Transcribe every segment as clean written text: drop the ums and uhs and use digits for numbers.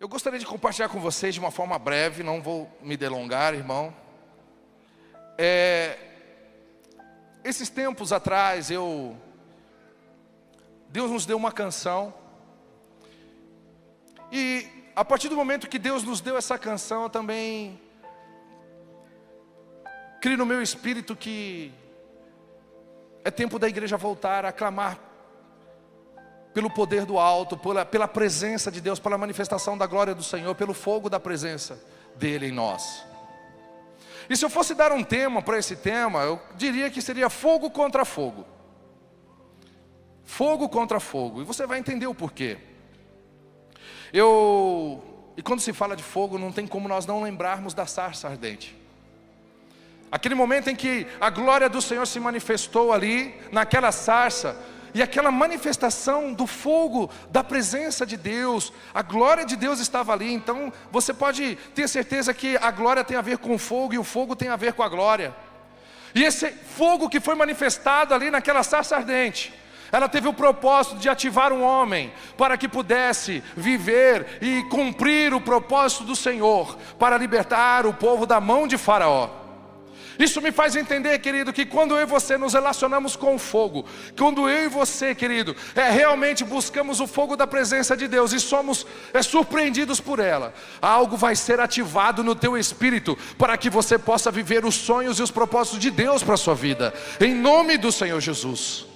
Eu gostaria de compartilhar com vocês de uma forma breve, não vou me delongar, irmão. Esses tempos atrás, Deus nos deu uma canção. E a partir do momento que Deus nos deu essa canção, eu também crio no meu espírito que é tempo da igreja voltar a clamar pelo poder do alto, pela presença de Deus, pela manifestação da glória do Senhor, pelo fogo da presença dEle em nós. E se eu fosse dar um tema para esse tema, eu diria que seria fogo contra fogo. Fogo contra fogo. E você vai entender o porquê. E quando se fala de fogo, não tem como nós não lembrarmos da sarça ardente. Aquele momento em que a glória do Senhor se manifestou ali, naquela sarça, e aquela manifestação do fogo, da presença de Deus, a glória de Deus estava ali. Então você pode ter certeza que a glória tem a ver com o fogo e o fogo tem a ver com a glória. E esse fogo que foi manifestado ali naquela sarça ardente, ela teve o propósito de ativar um homem para que pudesse viver e cumprir o propósito do Senhor, para libertar o povo da mão de Faraó. Isso me faz entender, querido, que quando eu e você nos relacionamos com o fogo, quando eu e você, querido, realmente buscamos o fogo da presença de Deus e somos surpreendidos por ela, algo vai ser ativado no teu espírito para que você possa viver os sonhos e os propósitos de Deus para a sua vida, em nome do Senhor Jesus.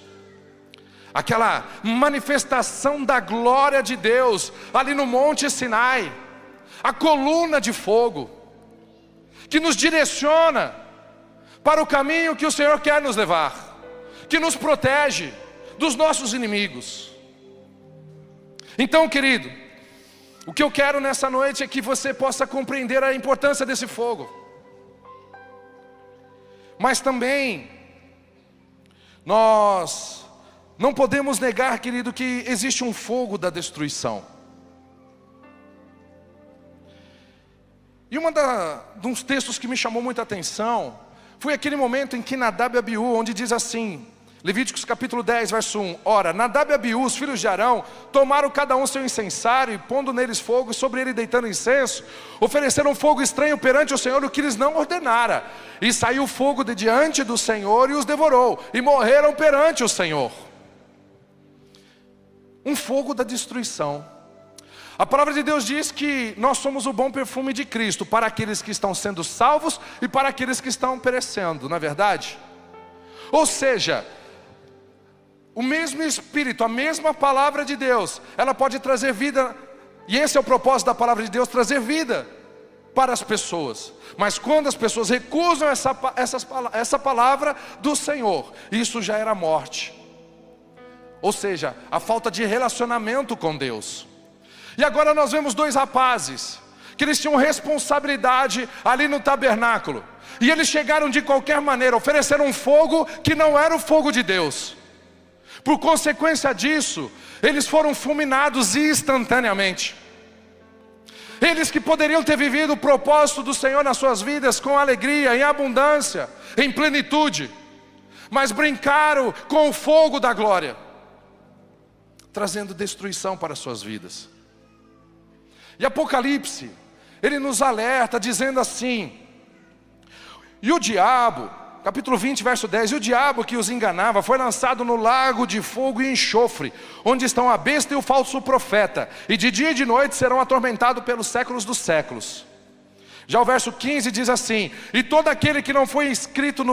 Aquela manifestação da glória de Deus ali no Monte Sinai, a coluna de fogo que nos direciona para o caminho que o Senhor quer nos levar, que nos protege dos nossos inimigos. Então, querido, o que eu quero nessa noite é que você possa compreender a importância desse fogo. Mas também, nós não podemos negar, querido, que existe um fogo da destruição. E dos textos que me chamou muita atenção foi aquele momento em que Nadab e Abiú, onde diz assim, Levíticos capítulo 10, verso 1. Ora, Nadab e Abiú, os filhos de Arão, tomaram cada um seu incensário, e pondo neles fogo, e sobre ele deitando incenso, ofereceram fogo estranho perante o Senhor, o que eles não ordenara. E saiu fogo de diante do Senhor, e os devorou, e morreram perante o Senhor. Um fogo da destruição. A palavra de Deus diz que nós somos o bom perfume de Cristo para aqueles que estão sendo salvos e para aqueles que estão perecendo, não é verdade? Ou seja, o mesmo Espírito, a mesma palavra de Deus, ela pode trazer vida, e esse é o propósito da palavra de Deus, trazer vida para as pessoas. Mas quando as pessoas recusam essa palavra do Senhor, isso já era morte. Ou seja, a falta de relacionamento com Deus. E agora nós vemos dois rapazes, que eles tinham responsabilidade ali no tabernáculo. E eles chegaram de qualquer maneira, ofereceram um fogo que não era o fogo de Deus. Por consequência disso, eles foram fulminados instantaneamente. Eles que poderiam ter vivido o propósito do Senhor nas suas vidas com alegria, em abundância, em plenitude, mas brincaram com o fogo da glória, trazendo destruição para as suas vidas. E Apocalipse, ele nos alerta dizendo assim, e o diabo, capítulo 20, verso 10, e o diabo que os enganava foi lançado no lago de fogo e enxofre, onde estão a besta e o falso profeta, e de dia e de noite serão atormentados pelos séculos dos séculos. Já o verso 15 diz assim, e todo aquele que não foi inscrito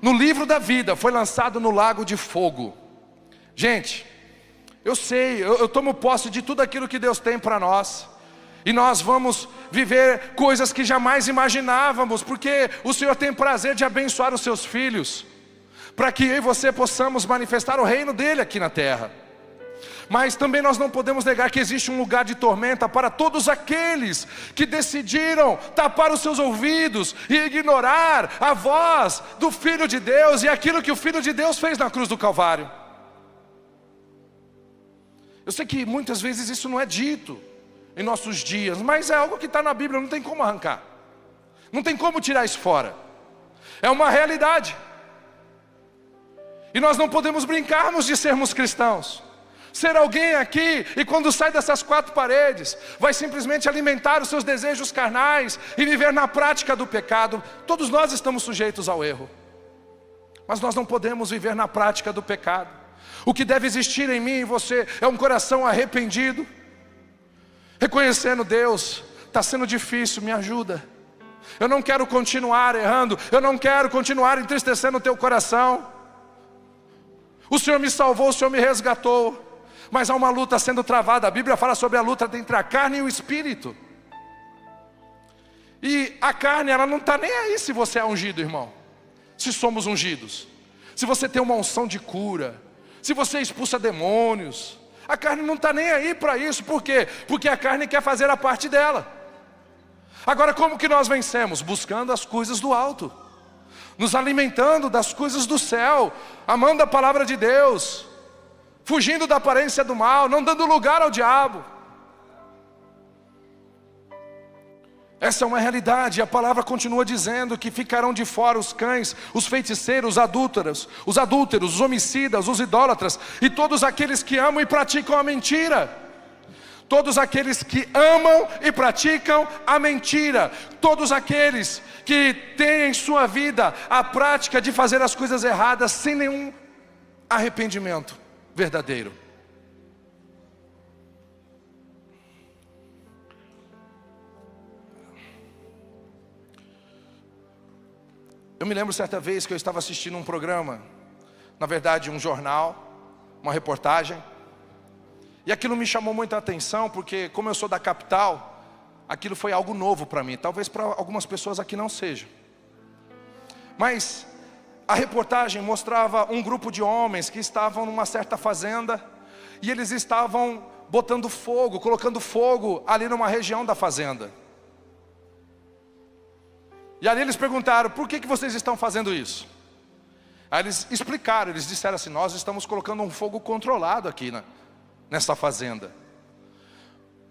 no livro da vida, foi lançado no lago de fogo. Gente, eu sei, eu tomo posse de tudo aquilo que Deus tem para nós. E nós vamos viver coisas que jamais imaginávamos, porque o Senhor tem prazer de abençoar os seus filhos, para que eu e você possamos manifestar o reino dEle aqui na terra. Mas também nós não podemos negar que existe um lugar de tormenta para todos aqueles que decidiram tapar os seus ouvidos e ignorar a voz do Filho de Deus e aquilo que o Filho de Deus fez na cruz do Calvário. Eu sei que muitas vezes isso não é dito em nossos dias, mas é algo que está na Bíblia, não tem como arrancar, não tem como tirar isso fora, é uma realidade. E nós não podemos brincarmos de sermos cristãos, Ser alguém aqui e quando sai dessas quatro paredes, vai simplesmente alimentar os seus desejos carnais e viver na prática do pecado. Todos nós estamos sujeitos ao erro, mas nós não podemos viver na prática do pecado. O que deve existir em mim e em você é um coração arrependido, reconhecendo: Deus, está sendo difícil, me ajuda. Eu não quero continuar errando, eu não quero continuar entristecendo o teu coração. O Senhor me salvou, o Senhor me resgatou, mas há uma luta sendo travada. A Bíblia fala sobre a luta entre a carne e o espírito. E a carne, ela não está nem aí se você é ungido, irmão. Se somos ungidos, se você tem uma unção de cura, se você expulsa demônios, a carne não está nem aí para isso. Por quê? Porque a carne quer fazer a parte dela. Agora, como que nós vencemos? Buscando as coisas do alto, nos alimentando das coisas do céu, amando a palavra de Deus, fugindo da aparência do mal, não dando lugar ao diabo. Essa é uma realidade. A palavra continua dizendo que ficarão de fora os cães, os feiticeiros, os adúlteros, os homicidas, os idólatras e todos aqueles que amam e praticam a mentira. Todos aqueles que amam e praticam a mentira. Todos aqueles que têm em sua vida a prática de fazer as coisas erradas sem nenhum arrependimento verdadeiro. Eu me lembro certa vez que eu estava assistindo um programa, na verdade um jornal, uma reportagem, e aquilo me chamou muita atenção, porque como eu sou da capital, aquilo foi algo novo para mim. Talvez para algumas pessoas aqui não seja. Mas a reportagem mostrava um grupo de homens que estavam numa certa fazenda, e eles estavam botando fogo, colocando fogo ali numa região da fazenda. E ali eles perguntaram: por que vocês estão fazendo isso? Aí eles explicaram, eles disseram assim: nós estamos colocando um fogo controlado aqui nessa fazenda,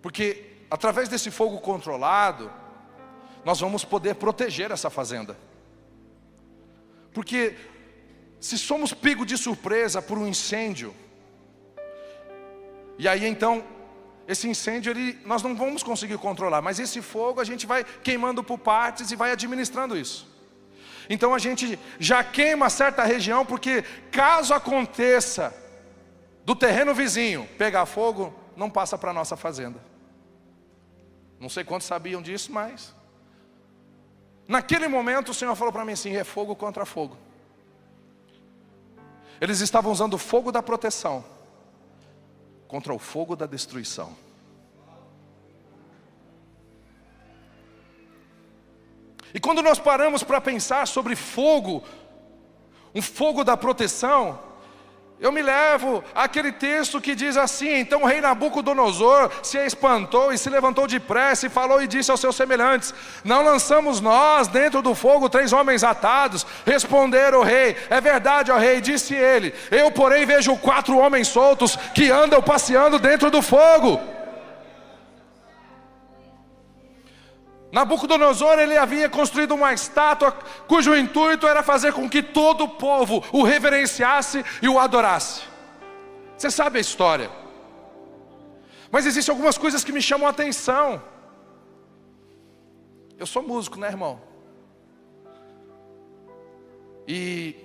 porque através desse fogo controlado nós vamos poder proteger essa fazenda. Porque se somos pegos de surpresa por um incêndio, e aí então esse incêndio nós não vamos conseguir controlar, mas esse fogo a gente vai queimando por partes e vai administrando isso. Então a gente já queima certa região, porque caso aconteça do terreno vizinho pegar fogo, não passa para a nossa fazenda. Não sei quantos sabiam disso, mas naquele momento o Senhor falou para mim assim: é fogo contra fogo. Eles estavam usando o fogo da proteção contra o fogo da destruição. E quando nós paramos para pensar sobre fogo, um fogo da proteção, eu me levo àquele texto que diz assim: então o rei Nabucodonosor se espantou e se levantou depressa e falou e disse aos seus semelhantes: não lançamos nós dentro do fogo 3 homens atados? Responderam o rei: é verdade, ó rei. Disse ele: eu porém vejo 4 homens soltos que andam passeando dentro do fogo. Nabucodonosor, ele havia construído uma estátua cujo intuito era fazer com que todo o povo o reverenciasse e o adorasse. Você sabe a história. Mas existem algumas coisas que me chamam a atenção. Eu sou músico, né, irmão? E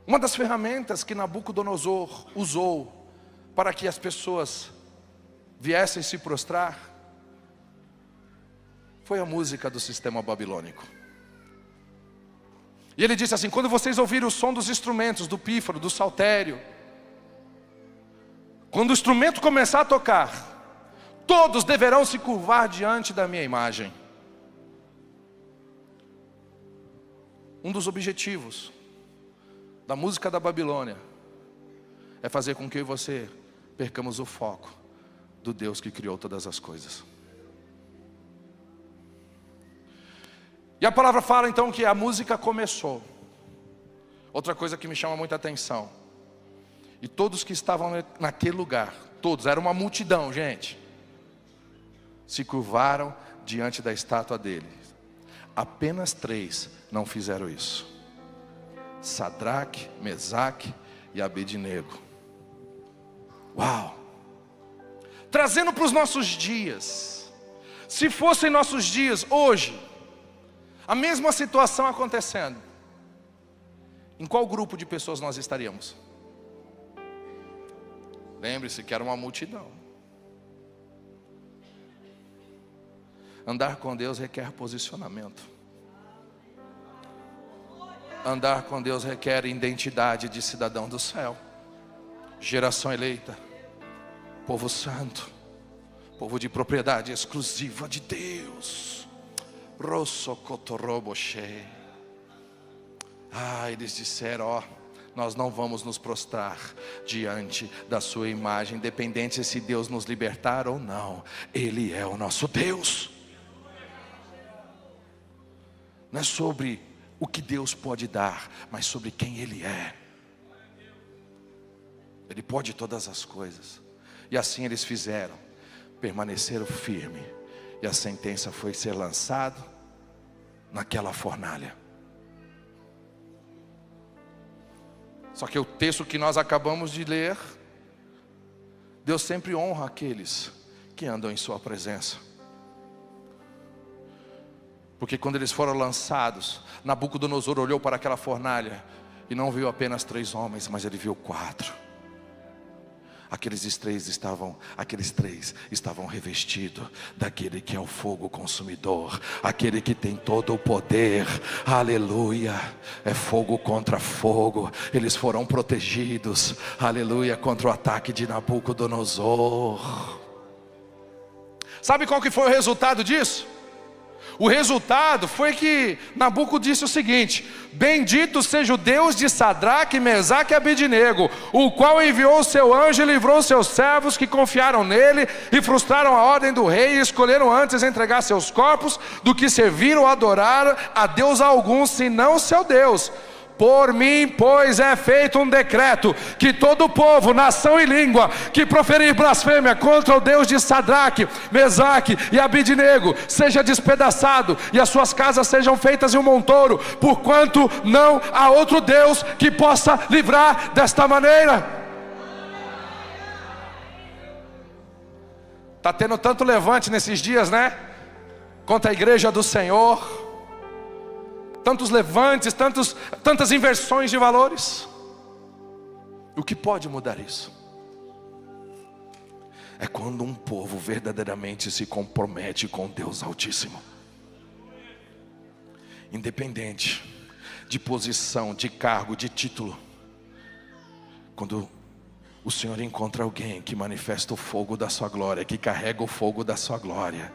uma das ferramentas que Nabucodonosor usou para que as pessoas viessem se prostrar foi a música do sistema babilônico. E ele disse assim: quando vocês ouvirem o som dos instrumentos, do pífaro, do saltério, quando o instrumento começar a tocar, todos deverão se curvar diante da minha imagem. Um dos objetivos da música da Babilônia é fazer com que eu e você percamos o foco do Deus que criou todas as coisas. E a palavra fala então que a música começou. Outra coisa que me chama muita atenção: e todos que estavam naquele lugar, todos, era uma multidão, gente, se curvaram diante da estátua dele. Apenas 3 não fizeram isso: Sadraque, Mesaque e Abednego. Uau! Trazendo para os nossos dias. Se fossem nossos dias hoje, a mesma situação acontecendo, em qual grupo de pessoas nós estaríamos? Lembre-se que era uma multidão. Andar com Deus requer posicionamento. Andar com Deus requer identidade de cidadão do céu. Geração eleita, povo santo, povo de propriedade exclusiva de Deus. Eles disseram, nós não vamos nos prostrar diante da sua imagem, independente se Deus nos libertar ou não. Ele é o nosso Deus. Não é sobre o que Deus pode dar, mas sobre quem Ele é. Ele pode todas as coisas. E assim eles fizeram, permaneceram firmes. E a sentença foi ser lançado naquela fornalha. Só que o texto que nós acabamos de ler, Deus sempre honra aqueles que andam em sua presença. Porque quando eles foram lançados, Nabucodonosor olhou para aquela fornalha e não viu apenas 3 homens, mas ele viu 4. Aqueles três estavam revestidos daquele que é o fogo consumidor, aquele que tem todo o poder. Aleluia, é fogo contra fogo. Eles foram protegidos, aleluia, contra o ataque de Nabucodonosor. Sabe qual que foi o resultado disso? O resultado foi que Nabucodonosor disse o seguinte: bendito seja o Deus de Sadraque, Mesaque e Abednego, o qual enviou o seu anjo e livrou os seus servos que confiaram nele e frustraram a ordem do rei e escolheram antes entregar seus corpos do que servir ou adorar a Deus algum, senão o seu Deus. Por mim, pois, é feito um decreto, que todo povo, nação e língua, que proferir blasfêmia contra o Deus de Sadraque, Mesaque e Abednego, seja despedaçado, e as suas casas sejam feitas em um montouro, porquanto não há outro Deus que possa livrar desta maneira. Está tendo tanto levante nesses dias, né? Contra a igreja do Senhor. Tantos levantes, tantas inversões de valores. O que pode mudar isso? É quando um povo verdadeiramente se compromete com Deus Altíssimo. Independente de posição, de cargo, de título. Quando o Senhor encontra alguém que manifesta o fogo da sua glória, que carrega o fogo da sua glória,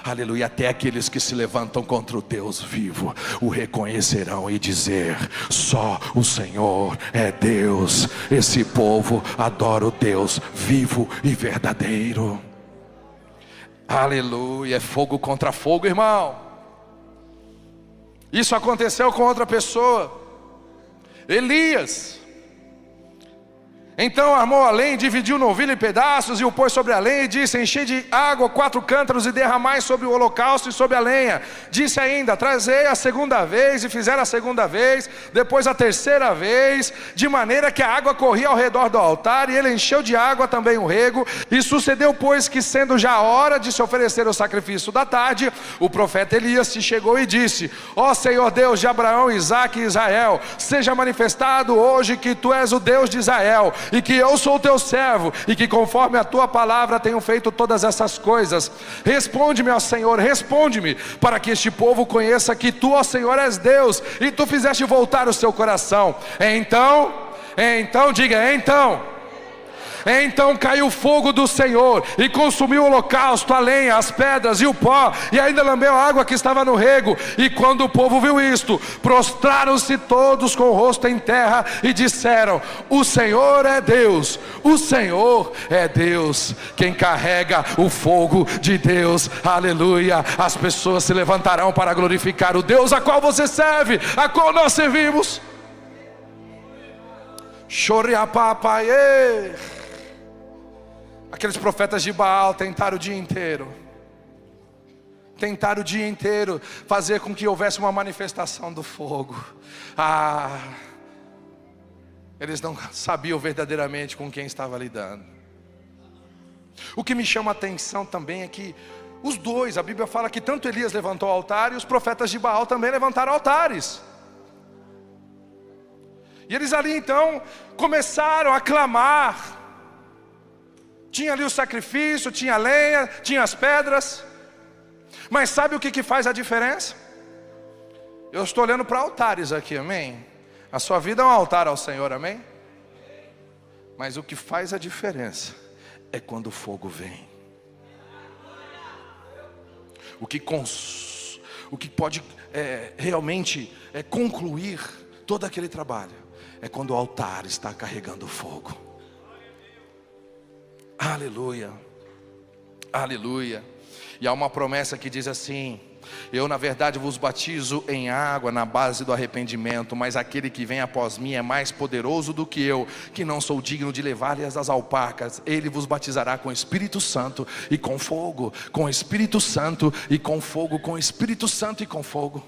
aleluia, até aqueles que se levantam contra o Deus vivo o reconhecerão e dizer: só o Senhor é Deus. Esse povo adora o Deus vivo e verdadeiro. Aleluia, é fogo contra fogo, irmão. Isso aconteceu com outra pessoa, Elias. Então armou a lenha, dividiu o novilho em pedaços e o pôs sobre a lenha e disse: enchei de água 4 cântaros e derramai sobre o holocausto e sobre a lenha. Disse ainda: trazei a segunda vez, e fizeram a segunda vez, depois a terceira vez, de maneira que a água corria ao redor do altar, e ele encheu de água também o rego. E sucedeu, pois, que sendo já a hora de se oferecer o sacrifício da tarde, o profeta Elias se chegou e disse: ó Senhor Deus de Abraão, Isaque e Israel, seja manifestado hoje que tu és o Deus de Israel, e que eu sou o teu servo, e que conforme a tua palavra tenho feito todas essas coisas. Responde-me, ó Senhor, responde-me, para que este povo conheça que tu, ó Senhor, és Deus, e tu fizeste voltar o seu coração. Então caiu o fogo do Senhor e consumiu o holocausto, a lenha, as pedras e o pó, e ainda lambeu a água que estava no rego. E quando o povo viu isto, prostraram-se todos com o rosto em terra e disseram: o Senhor é Deus, o Senhor é Deus. Quem carrega o fogo de Deus, aleluia. As pessoas se levantarão para glorificar o Deus a qual você serve, a qual nós servimos. Choriapapaê. Aqueles profetas de Baal tentaram o dia inteiro fazer com que houvesse uma manifestação do fogo. Eles não sabiam verdadeiramente com quem estava lidando. O que me chama a atenção também é que os dois, a Bíblia fala que tanto Elias levantou altar e os profetas de Baal também levantaram altares. E eles ali então começaram a clamar. Tinha ali o sacrifício, tinha a lenha, tinha as pedras. Mas sabe o que faz a diferença? Eu estou olhando para altares aqui, amém? A sua vida é um altar ao Senhor, amém? Mas o que faz a diferença é quando o fogo vem. O que pode realmente concluir todo aquele trabalho é quando o altar está carregando fogo. Aleluia, aleluia. E há uma promessa que diz assim: eu na verdade vos batizo em água na base do arrependimento, mas aquele que vem após mim é mais poderoso do que eu, que não sou digno de levar-lhes as alpacas. Ele vos batizará com o Espírito Santo e com fogo, com o Espírito Santo e com fogo, com o Espírito Santo e com fogo.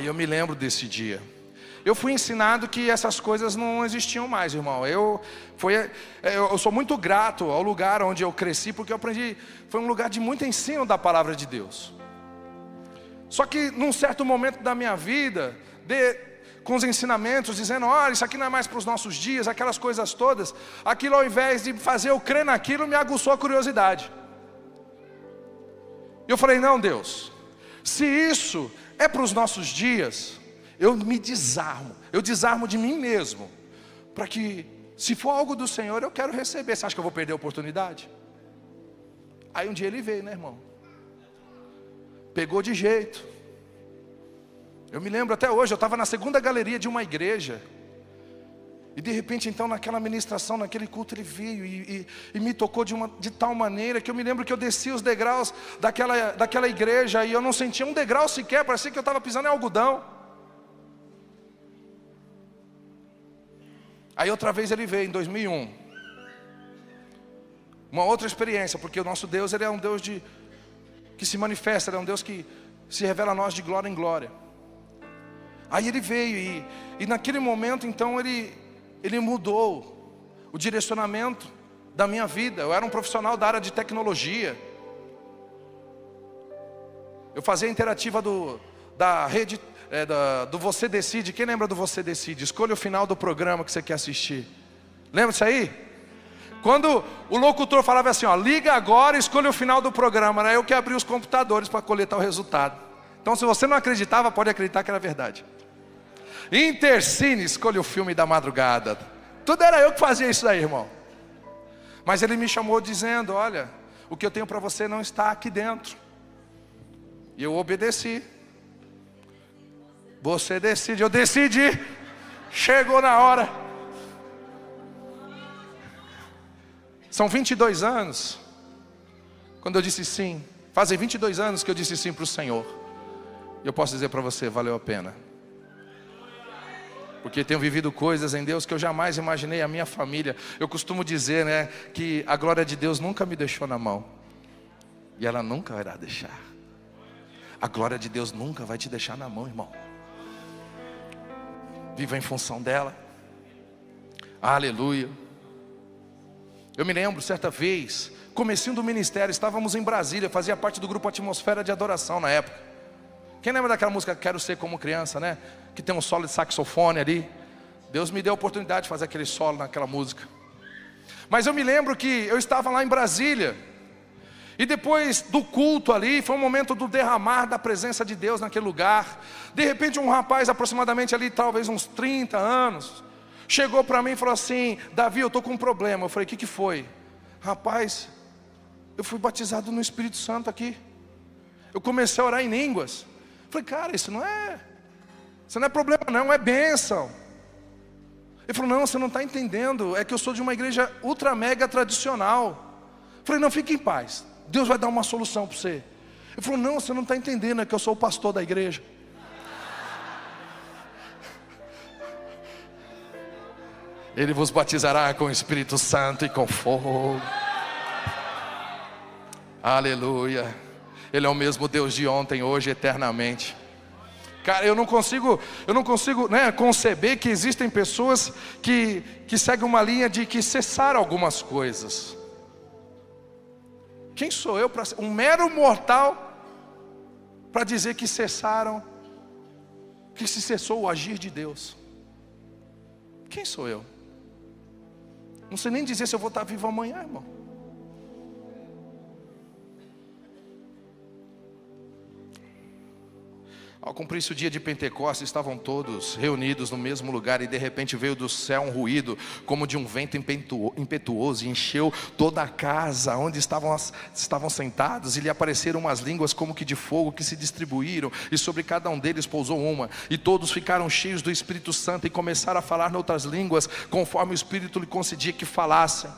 Eu me lembro desse dia. Eu fui ensinado que essas coisas não existiam mais, irmão. Eu sou muito grato ao lugar onde eu cresci, porque eu aprendi, foi um lugar de muito ensino da palavra de Deus. Só que num certo momento da minha vida, com os ensinamentos, dizendo, olha, isso aqui não é mais para os nossos dias, aquelas coisas todas, aquilo ao invés de fazer eu crer naquilo, me aguçou a curiosidade. E eu falei, não, Deus, se isso é para os nossos dias, eu desarmo de mim mesmo, para que, se for algo do Senhor, eu quero receber. Você acha que eu vou perder a oportunidade? Aí um dia ele veio, né, irmão? Pegou de jeito. Eu me lembro até hoje, eu estava na segunda galeria de uma igreja, e de repente então naquela ministração, naquele culto, ele veio e me tocou de tal maneira, que eu me lembro que eu desci os degraus daquela igreja, e eu não sentia um degrau sequer, parecia que eu estava pisando em algodão. Aí outra vez ele veio em 2001. Uma outra experiência, porque o nosso Deus, ele é um Deus que se manifesta, ele é um Deus que se revela a nós de glória em glória. Aí ele veio e naquele momento então ele mudou o direcionamento da minha vida. Eu era um profissional da área de tecnologia. Eu fazia a interativa da rede do Você Decide. Quem lembra do Você Decide? Escolha o final do programa que você quer assistir. Lembra disso aí? Quando o locutor falava assim, ó, liga agora e escolha o final do programa, né? Eu que abri os computadores para coletar o resultado. Então se você não acreditava, pode acreditar que era verdade. Intercine, escolha o filme da madrugada. Tudo era eu que fazia isso aí, irmão. Mas ele me chamou dizendo, olha, o que eu tenho para você não está aqui dentro. E eu obedeci. Você decide, eu decidi. Chegou na hora. São 22 anos. Quando eu disse sim. Fazem 22 anos que eu disse sim para o Senhor. E eu posso dizer para você, valeu a pena. Porque tenho vivido coisas em Deus que eu jamais imaginei. A minha família, eu costumo dizer, né, que a glória de Deus nunca me deixou na mão. E ela nunca irá deixar. A glória de Deus nunca vai te deixar na mão, irmão. Viva em função dela. Aleluia. Eu me lembro, certa vez, comecinho do ministério, estávamos em Brasília, fazia parte do grupo Atmosfera de Adoração na época. Quem lembra daquela música Quero Ser Como Criança, né? Que tem um solo de saxofone ali. Deus me deu a oportunidade de fazer aquele solo naquela música. Mas eu me lembro que eu estava lá em Brasília, e depois do culto ali, foi um momento do derramar da presença de Deus naquele lugar. De repente um rapaz, aproximadamente ali, talvez uns 30 anos, chegou para mim e falou assim, Davi, eu estou com um problema. Eu falei, o que foi? Rapaz, eu fui batizado no Espírito Santo aqui. Eu comecei a orar em línguas. Eu falei, cara, isso não é problema não, é bênção. Ele falou, não, você não está entendendo, é que eu sou de uma igreja ultra mega tradicional. Eu falei, não, fique em paz, Deus vai dar uma solução para você. Ele falou, não, você não está entendendo, é que eu sou o pastor da igreja. Ele vos batizará com o Espírito Santo e com fogo. Aleluia. Ele é o mesmo Deus de ontem, hoje, eternamente. Cara, eu não consigo, né, conceber que existem pessoas que seguem uma linha de que cessar algumas coisas. Quem sou eu para ser um mero mortal para dizer que cessaram, que se cessou o agir de Deus? Quem sou eu? Não sei nem dizer se eu vou estar vivo amanhã, irmão. Ao cumprir-se o dia de Pentecostes, estavam todos reunidos no mesmo lugar, e de repente veio do céu um ruído, como de um vento impetuoso, e encheu toda a casa onde estavam sentados, e lhe apareceram umas línguas como que de fogo, que se distribuíram, e sobre cada um deles pousou uma, e todos ficaram cheios do Espírito Santo, e começaram a falar noutras línguas, conforme o Espírito lhe concedia que falassem.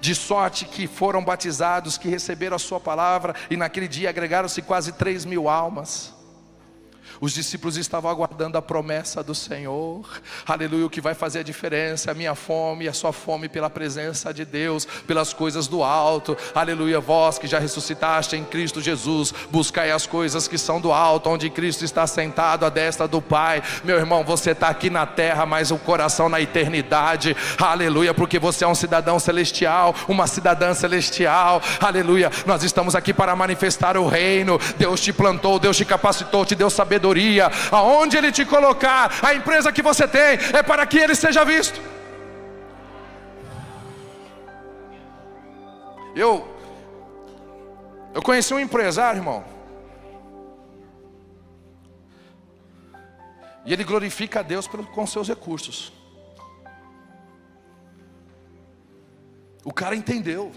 De sorte que foram batizados, que receberam a sua palavra, e naquele dia agregaram-se quase 3.000 almas. Os discípulos estavam aguardando a promessa do Senhor. Aleluia, o que vai fazer a diferença, a minha fome e a sua fome pela presença de Deus, pelas coisas do alto. Aleluia, vós que já ressuscitaste em Cristo Jesus, buscai as coisas que são do alto, onde Cristo está sentado à destra do Pai. Meu irmão, você está aqui na terra, mas o coração na eternidade. Aleluia, porque você é um cidadão celestial, uma cidadã celestial. Aleluia, nós estamos aqui para manifestar o reino. Deus te plantou, Deus te capacitou, te deu sabedoria. Aonde Ele te colocar, a empresa que você tem é para que Ele seja visto. Eu conheci um empresário, irmão, e ele glorifica a Deus com seus recursos. O cara entendeu.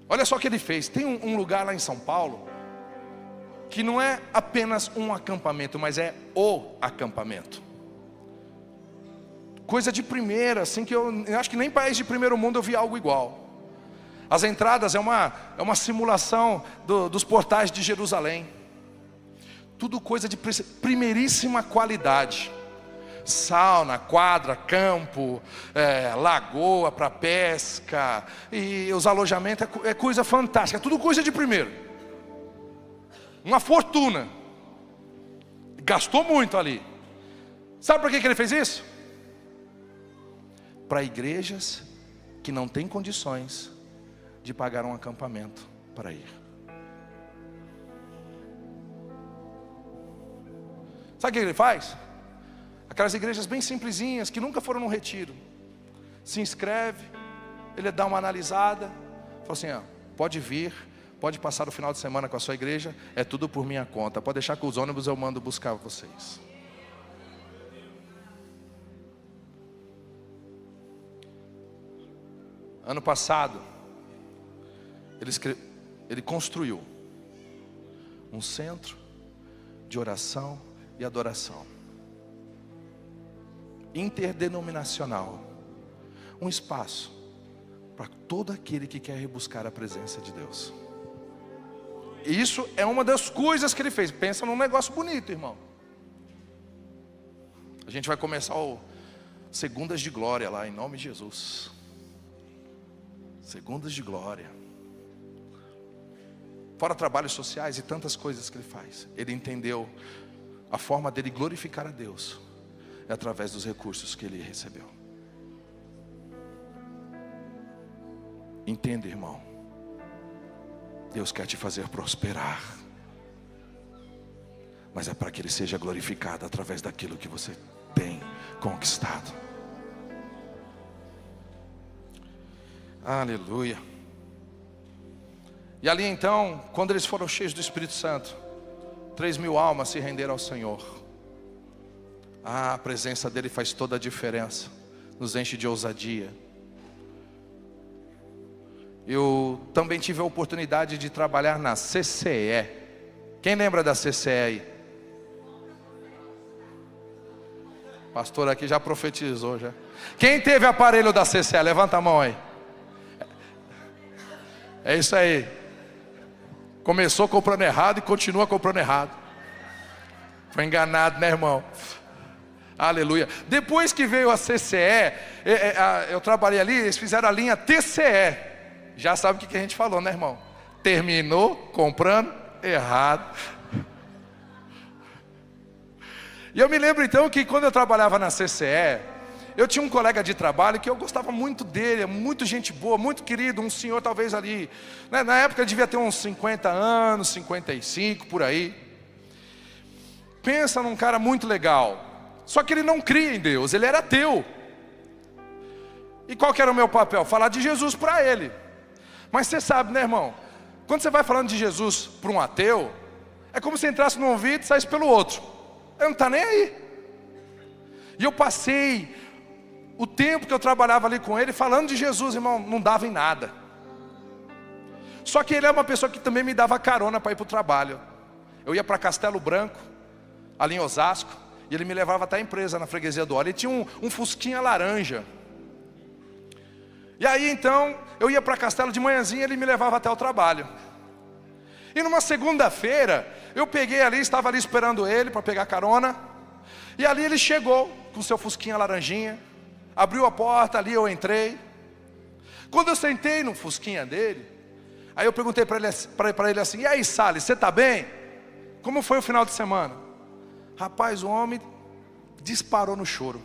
Olha só o que ele fez. Tem um lugar lá em São Paulo que não é apenas um acampamento, mas é o acampamento. Coisa de primeira, assim, que eu acho que nem país de primeiro mundo eu vi algo igual. As entradas é uma simulação dos portais de Jerusalém. Tudo coisa de primeiríssima qualidade. Sauna, quadra, campo, lagoa para pesca, e os alojamentos é coisa fantástica, tudo coisa de primeiro. Uma fortuna. Gastou muito ali. Sabe por que ele fez isso? Para igrejas que não têm condições de pagar um acampamento para ir. Sabe o que ele faz? Aquelas igrejas bem simplesinhas, que nunca foram num retiro, se inscreve, ele dá uma analisada, fala assim, pode vir, pode passar o final de semana com a sua igreja, é tudo por minha conta, pode deixar que os ônibus eu mando buscar vocês. Ano passado, ele construiu um centro de oração e adoração interdenominacional, um espaço para todo aquele que quer buscar a presença de Deus. Isso é uma das coisas que ele fez. Pensa num negócio bonito, irmão. A gente vai começar o Segundas de Glória lá, em nome de Jesus. Segundas de Glória. Fora trabalhos sociais e tantas coisas que ele faz. Ele entendeu a forma dele glorificar a Deus é através dos recursos que ele recebeu. Entenda, irmão. Deus quer te fazer prosperar, mas é para que Ele seja glorificado através daquilo que você tem conquistado. Aleluia. E ali então, quando eles foram cheios do Espírito Santo, 3.000 almas se renderam ao Senhor. A presença dEle faz toda a diferença, nos enche de ousadia. Eu também tive a oportunidade de trabalhar na CCE. Quem lembra da CCE aí? O pastor aqui já profetizou já. Quem teve aparelho da CCE? Levanta a mão aí. É isso aí. Começou comprando errado e continua comprando errado. Foi enganado, né, irmão? Aleluia. Depois que veio a CCE, eu trabalhei ali, eles fizeram a linha TCE. Já sabe o que a gente falou, né, irmão? Terminou comprando errado. E eu me lembro então que quando eu trabalhava na CCE, eu tinha um colega de trabalho que eu gostava muito dele, muito gente boa, muito querido, um senhor talvez ali, né, na época ele devia ter uns 50 anos, 55, por aí. Pensa num cara muito legal, só que ele não cria em Deus, ele era ateu. E qual que era o meu papel? Falar de Jesus para ele. Mas você sabe, né, irmão? Quando você vai falando de Jesus para um ateu, é como se entrasse num ouvido e saísse pelo outro. Ele não está nem aí. E eu passei o tempo que eu trabalhava ali com ele falando de Jesus, irmão, não dava em nada. Só que ele é uma pessoa que também me dava carona para ir para o trabalho. Eu ia para Castelo Branco, ali em Osasco, e ele me levava até a empresa, na freguesia do Óleo. Ele tinha um fusquinha laranja. E aí então, eu ia para Castelo de manhãzinha, ele me levava até o trabalho. E numa segunda-feira, eu peguei ali, estava ali esperando ele para pegar carona. E ali ele chegou com seu fusquinha laranjinha, abriu a porta, ali eu entrei. Quando eu sentei no fusquinha dele, aí eu perguntei para ele assim: e aí, Salles, você está bem? Como foi o final de semana? Rapaz, o homem disparou no choro.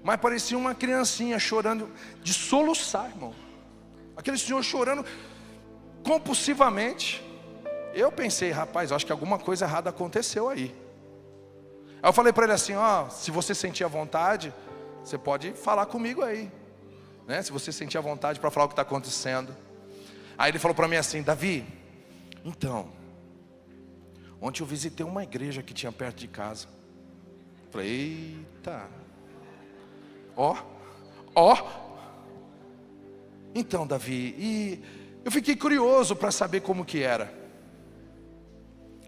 Mas parecia uma criancinha chorando de soluçar, irmão. Aquele senhor chorando compulsivamente. Eu pensei, rapaz, acho que alguma coisa errada aconteceu aí. Aí eu falei para ele assim: ó, se você sentir a vontade, você pode falar comigo aí, né? Se você sentir a vontade para falar o que está acontecendo. Aí ele falou para mim assim: Davi, então, ontem eu visitei uma igreja que tinha perto de casa. Eu falei: eita, ó. Então, Davi, e eu fiquei curioso para saber como que era.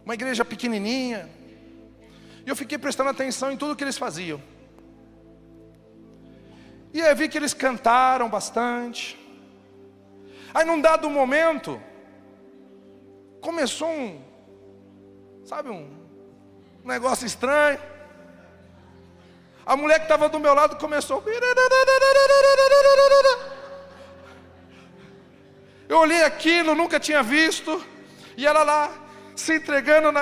Uma igreja pequenininha. E eu fiquei prestando atenção em tudo que eles faziam. E aí eu vi que eles cantaram bastante. Aí num dado momento, começou um negócio estranho. A mulher que estava do meu lado começou. Eu olhei aquilo, nunca tinha visto. E ela lá, se entregando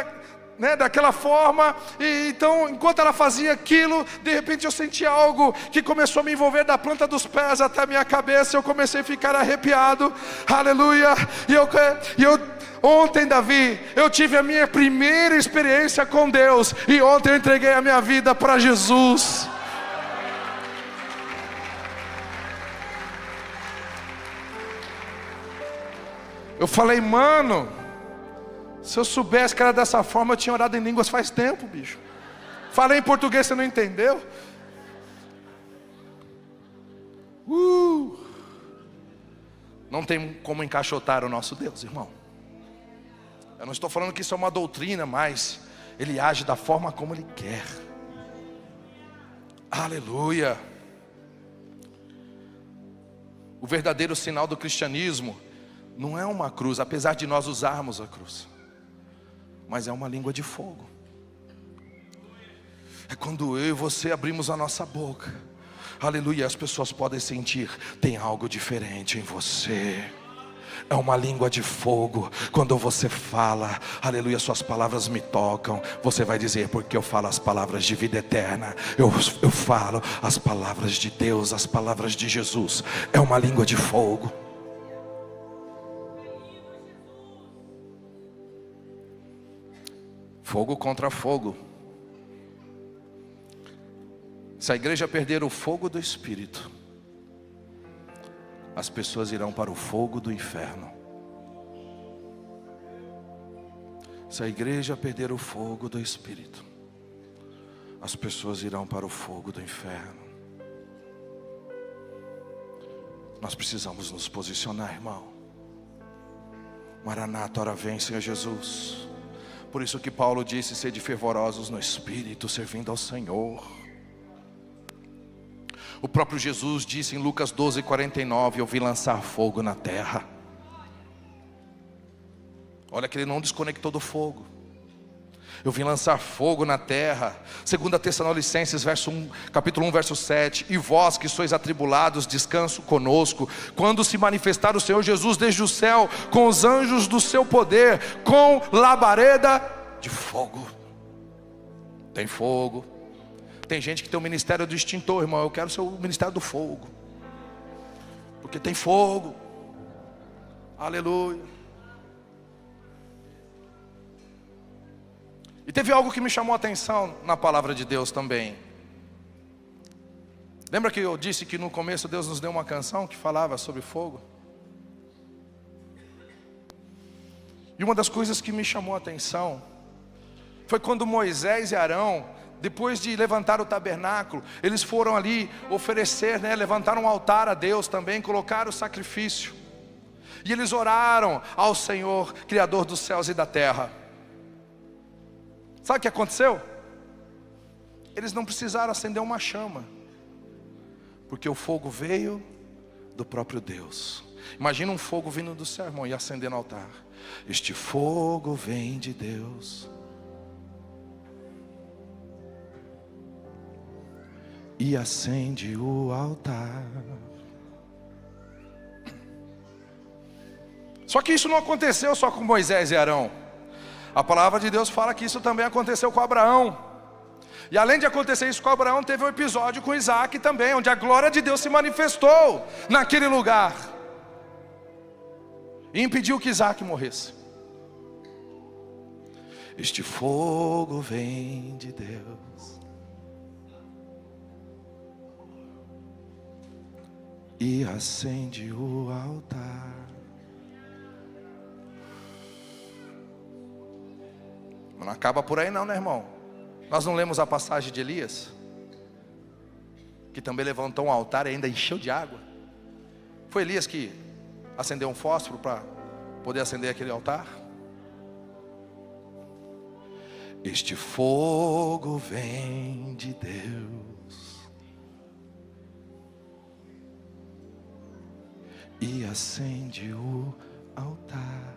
daquela forma. E então, enquanto ela fazia aquilo, de repente eu senti algo que começou a me envolver da planta dos pés até a minha cabeça. Eu comecei a ficar arrepiado. Aleluia. E eu ontem, Davi, eu tive a minha primeira experiência com Deus. E ontem eu entreguei a minha vida para Jesus. Eu falei: mano, se eu soubesse que era dessa forma, eu tinha orado em línguas faz tempo, bicho. Falei em português, você não entendeu? Não tem como encaixotar o nosso Deus, irmão. Eu não estou falando que isso é uma doutrina, mas Ele age da forma como Ele quer. Aleluia. O verdadeiro sinal do cristianismo não é uma cruz, apesar de nós usarmos a cruz, mas é uma língua de fogo. É quando eu e você abrimos a nossa boca, aleluia, as pessoas podem sentir: tem algo diferente em você. É uma língua de fogo. Quando você fala, aleluia, suas palavras me tocam. Você vai dizer: porque eu falo as palavras de vida eterna. Eu falo as palavras de Deus, as palavras de Jesus. É uma língua de fogo. Fogo contra fogo. Se a igreja perder o fogo do Espírito, as pessoas irão para o fogo do inferno. Se a igreja perder o fogo do Espírito, as pessoas irão para o fogo do inferno. Nós precisamos nos posicionar, irmão. Maranata, ora vem, Senhor Jesus. Por isso que Paulo disse: sede fervorosos no Espírito, servindo ao Senhor. O próprio Jesus disse em Lucas 12:49: eu vim lançar fogo na terra. Olha que ele não desconectou do fogo. Eu vim lançar fogo na terra. 2 Tessalonicenses capítulo 1, verso 7. E vós que sois atribulados, descanso conosco, quando se manifestar o Senhor Jesus desde o céu, com os anjos do seu poder, com labareda de fogo. Tem fogo, Tem gente que tem o ministério do extintor, irmão. Eu quero ser o ministério do fogo, porque tem fogo. Aleluia. E teve algo que me chamou a atenção na palavra de Deus também. Lembra que eu disse que no começo Deus nos deu uma canção que falava sobre fogo? E uma das coisas que me chamou a atenção foi quando Moisés e Arão, depois de levantar o tabernáculo, eles foram ali oferecer, levantaram um altar a Deus também, colocaram o sacrifício. E eles oraram ao Senhor, Criador dos céus e da terra. Sabe o que aconteceu? Eles não precisaram acender uma chama, porque o fogo veio do próprio Deus. Imagina um fogo vindo do céu, irmão, e acender no altar. Este fogo vem de Deus e acende o altar. Só que isso não aconteceu só com Moisés e Arão. A palavra de Deus fala que isso também aconteceu com Abraão. E além de acontecer isso com Abraão, teve um episódio com Isaac também, onde a glória de Deus se manifestou naquele lugar e impediu que Isaac morresse. Este fogo vem de Deus e acende o altar. Não acaba por aí não, né, irmão? Nós não lemos a passagem de Elias, que também levantou um altar e ainda encheu de água. Foi Elias que acendeu um fósforo para poder acender aquele altar? Este fogo vem de Deus e acende o altar.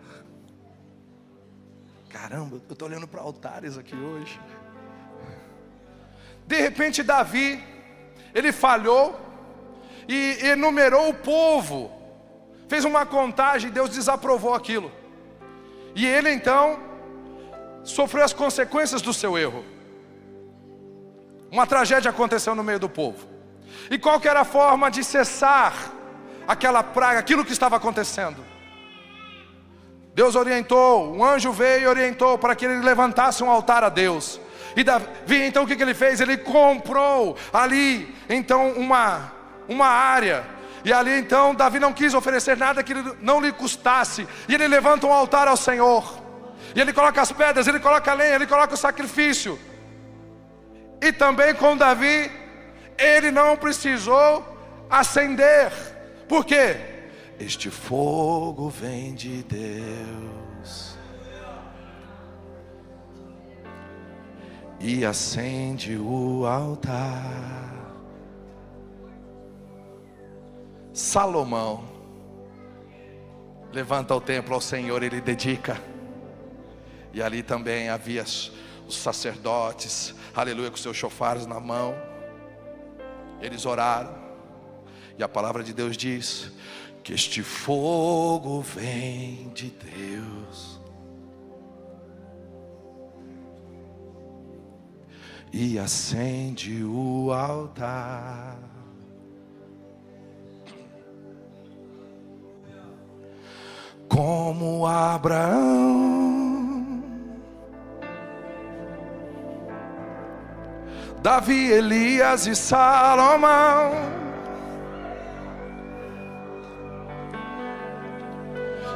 Caramba, eu estou olhando para altares aqui hoje. De repente Davi, ele falhou e enumerou o povo, fez uma contagem, Deus desaprovou aquilo. E ele então sofreu as consequências do seu erro. Uma tragédia aconteceu no meio do povo. E qual que era a forma de cessar aquela praga, aquilo que estava acontecendo? Deus orientou, um anjo veio e orientou para que ele levantasse um altar a Deus. E Davi, então o que ele fez? Ele comprou ali então uma área. E ali então Davi não quis oferecer nada que não lhe custasse. E ele levanta um altar ao Senhor. E ele coloca as pedras, ele coloca a lenha, ele coloca o sacrifício. E também com Davi, ele não precisou acender. Por quê? Este fogo vem de Deus e acende o altar. Salomão levanta o templo ao Senhor, ele dedica. E ali também havia os sacerdotes, aleluia, com seus chofares na mão. Eles oraram. E a palavra de Deus diz que este fogo vem de Deus e acende o altar. Como Abraão, Davi, Elias e Salomão,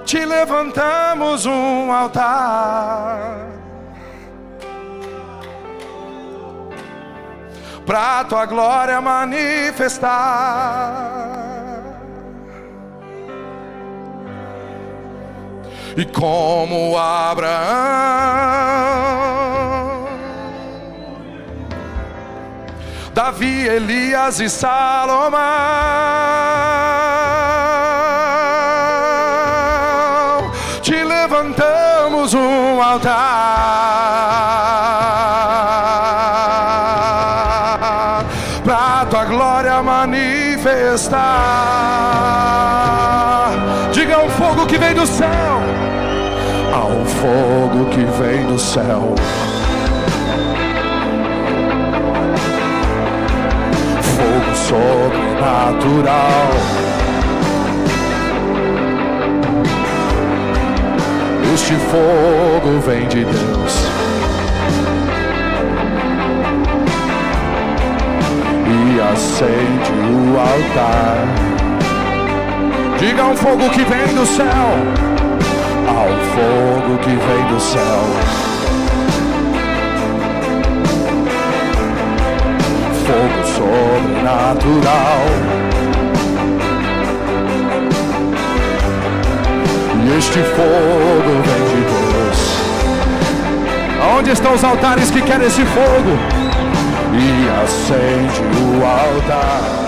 te levantamos um altar pra tua glória manifestar. E como Abraão, Davi, Elias e Salomão, te levantamos um altar pra tua glória manifestar. Diga ao fogo que vem do céu, ao fogo que vem do céu, fogo sobrenatural. Este fogo vem de Deus e acende o altar. Diga: um fogo que vem do céu. Há um fogo que vem do céu. Fogo sobrenatural. E este fogo vem de Deus. Aonde estão os altares que querem esse fogo? E acende o altar.